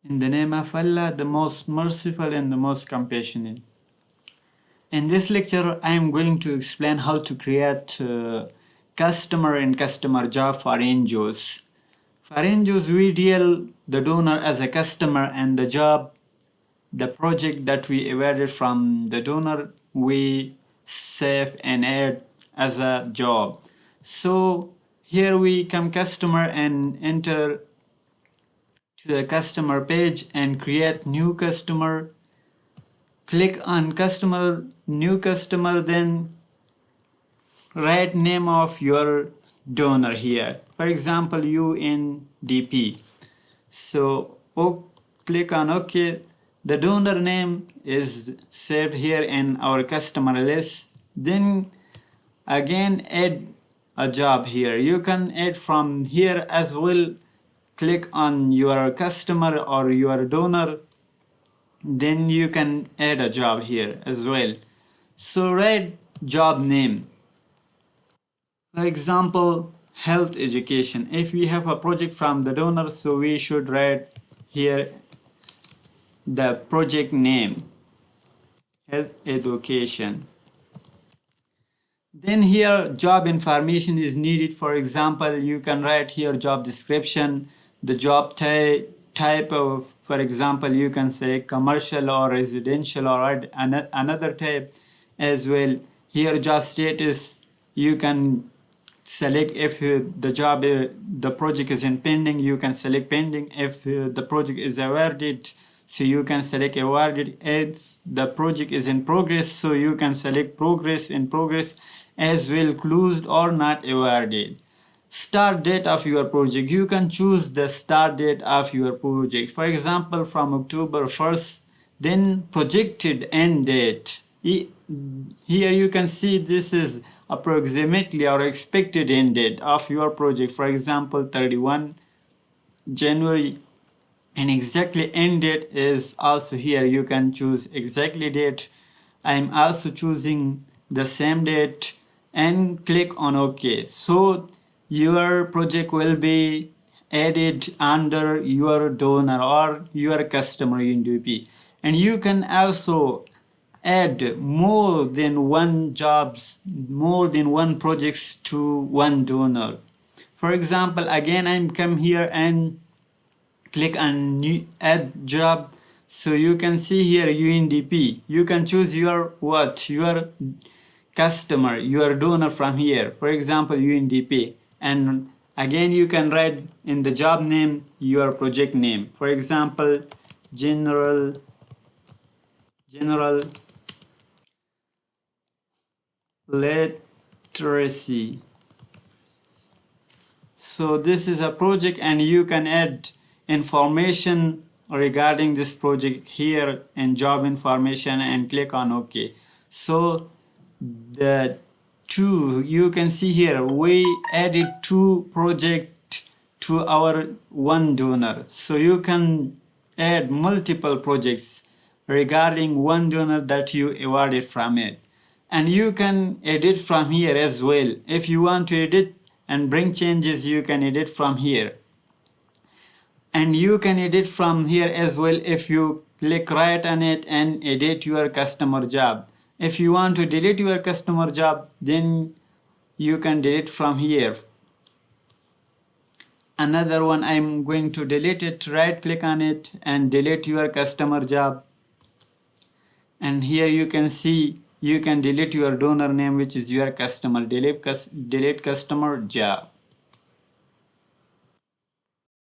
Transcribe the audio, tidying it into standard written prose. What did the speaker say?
In the name of Allah, the most merciful and the most compassionate. In this lecture, I am going to explain how to create customer and customer job for NGOs. For NGOs, we deal the donor as a customer and the job, the project that we awarded from the donor, we save and add as a job. So here we come customer and enter to a customer page and create new customer. Click on customer, new customer, then write name of your donor here. For example, UNDP. So click on OK. The donor name is saved here in our customer list. Then again add a job here. You can add from here as well. Click on your customer or your donor, then you can add a job here as well. So write job name. For example, health education. If we have a project from the donor, so we should write here the project name, health education. Then here job information is needed. For example, you can write here job description, the job type of, for example, you can say commercial or residential or another type as well. Here job status, you can select if the job, the project is in pending, you can select pending. If the project is awarded, so you can select awarded. As the project is in progress, so you can select progress, in progress as well, closed or not awarded. Start date of your project, you can choose the start date of your project. For example, from October 1st, then projected end date. Here you can see this is approximately or expected end date of your project. For example, 31 January, and exactly end date is also here. You can choose exactly date. I'm also choosing the same date and click on OK. So your project will be added under your donor or your customer UNDP. And you can also add more than one jobs, more than one projects to one donor. For example, again, I'm come here and click on new add job. So you can see here UNDP. You can choose your your customer, your donor from here. For example, UNDP. And again, you can write in the job name your project name. For example, general literacy. So this is a project, and you can add information regarding this project here in job information and click on OK. So you can see here we added 2 projects to our one donor. So you can add multiple projects regarding one donor that you awarded from it. And you can edit from here as well. If you want to edit and bring changes, you can edit from here. And you can edit from here as well if you click right on it and edit your customer job. If you want to delete your customer job, then you can delete from here. Another one, I'm going to delete it. Right click on it and delete your customer job. And here you can see you can delete your donor name, which is your customer. Delete customer job.